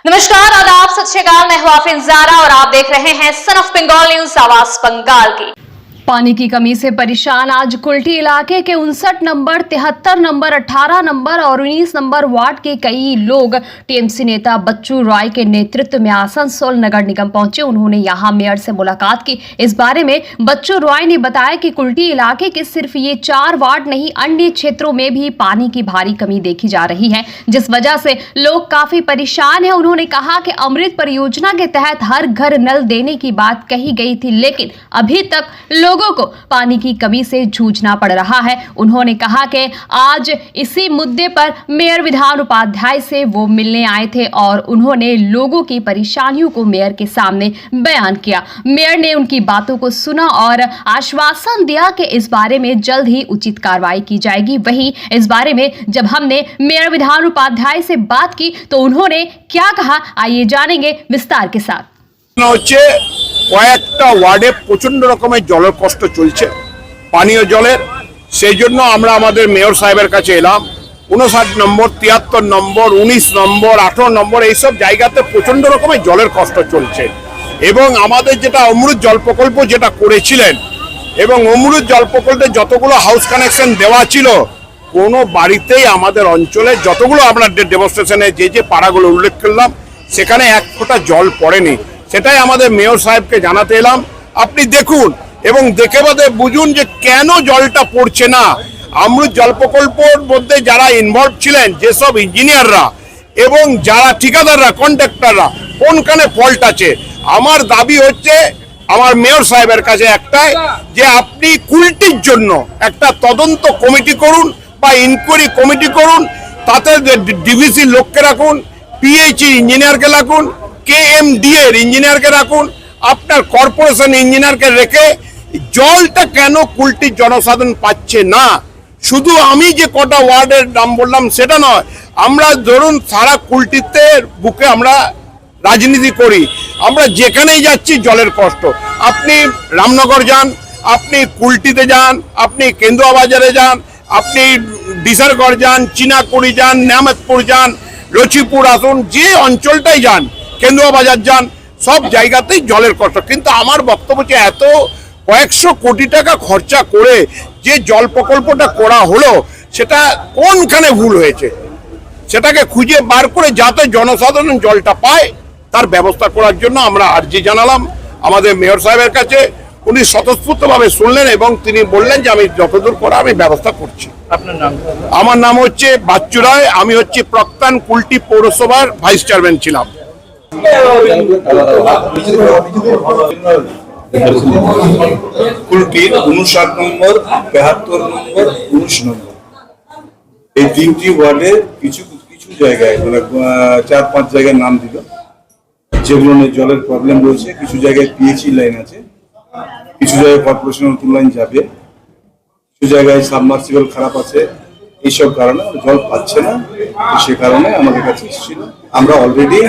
नमस्कार, आदाब, सत श्री अकाल। मैं हूं आफरीन ज़ारा और आप देख रहे हैं सन ऑफ बंगाल न्यूज, आवाज बंगाल की। पानी की कमी से परेशान आज कुल्टी इलाके के 59 नंबर, 73 नंबर, 18 नंबर और 19 नंबर वार्ड के कई लोग टीएमसी नेता बच्चू रॉय के नेतृत्व में आसनसोल नगर निगम पहुंचे। उन्होंने यहां मेयर से मुलाकात की। इस बारे में बच्चू रॉय ने बताया कि कुल्टी इलाके के सिर्फ ये 4 वार्ड नहीं, अन्य क्षेत्रों में भी पानी की भारी कमी देखी जा रही है, जिस वजह से लोग काफी परेशान हैं। उन्होंने कहा कि अमृत परियोजना के तहत हर घर नल देने की बात कही गई थी, लेकिन अभी तक लोगों को पानी की कमी से जूझना पड़ रहा है। उन्होंने कहा कि आज इसी मुद्दे पर मेयर विधान उपाध्याय से वो मिलने आए थे और उन्होंने लोगों की परेशानियों को मेयर के सामने बयान किया। मेयर ने उनकी बातों को सुना और आश्वासन दिया कि इस बारे में जल्द ही उचित कार्रवाई की जाएगी। वहीं इस बारे में जब हमने मेयर विधान उपाध्याय से बात की तो उन्होंने क्या कहा, आइए जानेंगे विस्तार के साथ। কয়েকটা ওয়ার্ডে প্রচন্ড রকমের জলের কষ্ট চলছে, পানীয় জলের। সেই জন্য আমরা আমাদের মেয়র সাহেবের কাছে এলাম। 59 নম্বর, 73 নম্বর, 19 নম্বর, 18 নম্বর এইসব জায়গাতে প্রচন্ড রকমের জলের কষ্ট চলছে এবং আমাদের যেটা অমৃত জল প্রকল্প যেটা করেছিলেন এবং অমৃত জল প্রকল্পে যতগুলো হাউস কানেকশন দেওয়া ছিল কোনো বাড়িতেই আমাদের অঞ্চলে যতগুলো আমরা ডেমনস্ট্রেশনে যে পাড়াগুলো উল্লেখ করলাম সেখানে এক ফোঁটা জল পড়েনি। সেটাই আমাদের মেয়র সাহেবকে জানাতে এলাম। আপনি দেখুন এবং দেখে বাদে বুঝুন যে কেন জলটা পড়ছে না। অমৃত জল প্রকল্পের মধ্যে যারা ইনভলভ ছিলেন, যেসব ইঞ্জিনিয়াররা এবং যারা ঠিকাদাররা, কন্ট্রাক্টররা, কোনখানে ফল্ট আছে। আমার দাবি হচ্ছে আমার মেয়র সাহেবের কাছে একটাই, যে আপনি কুলটির জন্য একটা তদন্ত কমিটি করুন বা ইনকোয়ারি কমিটি করুন, তাতে ডিভিসি লোককে রাখুন, পিএইচই ইঞ্জিনিয়ারকে রাখুন, কেএমডি এর ইঞ্জিনিয়ারকে রাখুন, আপনার কর্পোরেশন ইঞ্জিনিয়ারকে রেখে জলটা কেন কুলটির জনসাধারণ পাচ্ছে না। শুধু আমি যে কটা ওয়ার্ডের নাম বললাম সেটা নয়, আমরা ধরুন সারা কুলটিতে বুকে আমরা রাজনীতি করি, আমরা যেখানেই যাচ্ছি জলের কষ্ট। আপনি রামনগর যান, আপনি কুলটিতে যান, আপনি কেন্দুয়া বাজারে যান, আপনি ডিসারগড় যান, চিনাকুড়ি যান, নেয়ামতপুর যান, লচিপুর আসুন, যে অঞ্চলটাই যান, কেন্দুয়া বাজার যান, সব জায়গাতেই জলের কষ্ট। কিন্তু আমার বক্তব্য হচ্ছে এত কয়েকশো কোটি টাকা খরচা করে যে জল প্রকল্পটা করা হলো সেটা কোনখানে ভুল হয়েছে সেটাকে খুঁজে বার করে যাতে জনসাধারণ জলটা পায় তার ব্যবস্থা করার জন্য আমরা আর্জি জানালাম আমাদের মেয়র সাহেবের কাছে। উনি স্বতঃস্ফূর্তভাবে শুনলেন এবং তিনি বললেন যে আমি যতদূর করা আমি ব্যবস্থা করছি। আপনার নাম? আমার নাম হচ্ছে বাচ্চু রায়, আমি হচ্ছে প্রাক্তন কুলটি পৌরসভার ভাইস চেয়ারম্যান ছিলাম। কুলটির 59 নম্বর, 72 নম্বর, 19 নম্বর এই 3টি ওয়ার্ডে কিছু জায়গায় 4-5 জায়গায় নাম দিল যেগুলো নিয়ে জলের প্রবলেম রয়েছে। কিছু জায়গায় পিএইচই লাইন আছে, কিছু জায়গায় কর্পোরেশনের নতুন লাইন যাবে, কিছু জায়গায় সাবমার্সিবল খারাপ আছে। এইসব কারণে জল পাচ্ছে না, সে কারণে আমাদের কাছে এসেছিল। আমরা অলরেডি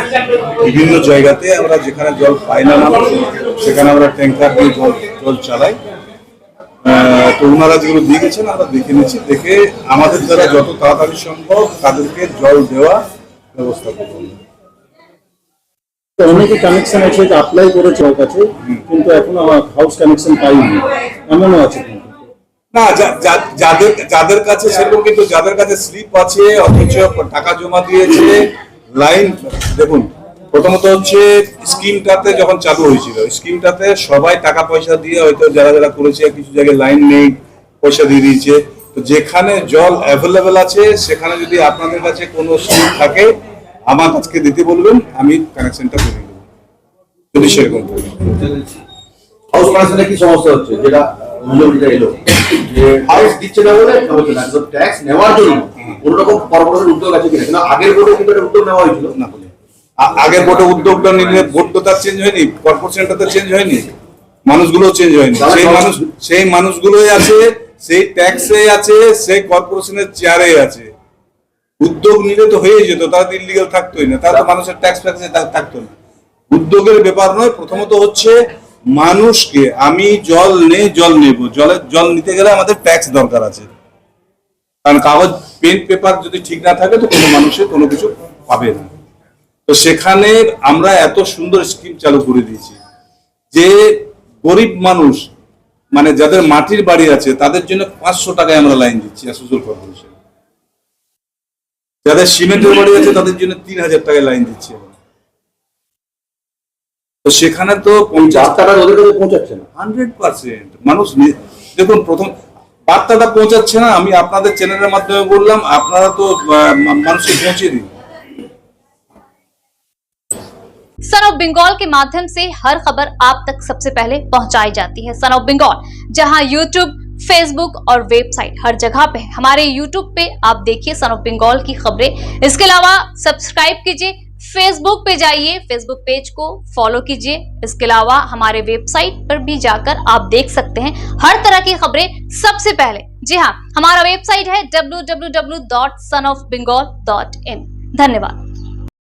বিভিন্ন জায়গাতে আমরা যেখানে জল পাই না মানুষ সেখানে আমরা ট্যাঙ্কার দিয়ে জল চালাই। তো ওনারা যেগুলো দিয়ে গেছেন আমরা দেখে নিচ্ছি, দেখে আমাদের দ্বারা যত তাড়াতাড়ি সম্ভব তাদেরকে জল দেওয়া ব্যবস্থা করবো। অনেকে কানেকশন আছে, অ্যাপ্লাই করেছে ওর কাছে, কিন্তু এখনো হাউস কানেকশন পাইনি, এমনও আছে। না, যাদের কাছে সেরকম, কিন্তু যাদের কাছে স্লিপ আছে অথচ টাকা জমা দিয়েছে লাইন। দেখুন, প্রথমত হচ্ছে স্কিমটাতে যখন চালু হয়েছিল, স্কিমটাতে সবাই টাকা পয়সা দিয়ে হয়তো যারা করেছে, কিছু জায়গায় লাইন নেই, পয়সা দিয়ে দিয়েছে। তো যেখানে জল অ্যাভেলেবেল আছে সেখানে যদি আপনাদের কাছে কোনো স্লিপ থাকে আমার কাছে দিতে বলবেন, আমি কানেকশনটা করে দেবো যদি সেরকম। হাউস কানেকশনে কি সমস্যা হচ্ছে যেটা অভিযোগটা এলো যে হাউস দিচ্ছে না বলে হচ্ছে না, কিন্তু ট্যাক্স নেওয়ার জন্য কোন রকম কর্পোরেশন উদ্যোগ আছে কিনা? কিন্তু আগের বোর্ডে কিন্তু একটা উদ্যোগ নেওয়া হয়েছিল না। আগের বোর্ডে উদ্যোগটা নিলে বোর্ড তো তার চেঞ্জ হয়নি, কর্পোরেশনটা তো চেঞ্জ হয়নি, মানুষগুলো চেঞ্জ হয়নি। সেই মানুষগুলোই আছে, সেই ট্যাক্সে আছে, সেই কর্পোরেশনের চেয়ারে আছে। উদ্যোগ নিলে তো হয়ে যেত, তারা তো ইলিগাল থাকতোই না, তারা তো মানুষের ট্যাক্স ফ্যাক্সে থাকতো না। উদ্যোগের ব্যাপার নয়, প্রথমত হচ্ছে মানুষকে আমি জল নেই, জল নেব, জল নিতে গেলে আমাদের ট্যাক্স দরকার আছে। কারণ কাগজ পেন পেপার যদি ঠিক না থাকে তো কোনো মানুষের কোনো কিছু পাবে না। তো সেখানে আমরা এত সুন্দর স্কিম চালু করে দিয়েছি যে গরিব মানুষ মানে যাদের মাটির বাড়ি আছে তাদের জন্য 500 টাকায় আমরা লাইন দিচ্ছি অ্যাসোসিয়েশন কর্পোরেশন। যাদের সিমেন্টের বাড়ি আছে তাদের জন্য 3000 টাকায় লাইন দিচ্ছি। তো সেখানে তো বার্তাটা ওদের কাছে পৌঁছাচ্ছে না। 100% মানুষ দেখুন, প্রথম বার্তাটা পৌঁছাচ্ছে না, আমি আপনাদের চ্যানেলের মাধ্যমে বললাম, আপনারা তো মানুষকে পৌঁছে দিন। सन ऑफ बंगाल के माध्यम से हर खबर आप तक सबसे पहले पहुंचाई जाती है। सन ऑफ बंगाल जहां यूट्यूब, फेसबुक और वेबसाइट हर जगह पे है। हमारे यूट्यूब पे आप देखिए सन ऑफ बंगाल की खबरें। इसके अलावा सब्सक्राइब कीजिए, फेसबुक पे जाइए, फेसबुक पेज को फॉलो कीजिए। इसके अलावा हमारे वेबसाइट पर भी जाकर आप देख सकते हैं हर तरह की खबरें सबसे पहले। जी हाँ, हमारा वेबसाइट है www.sonofbengal.in। धन्यवाद।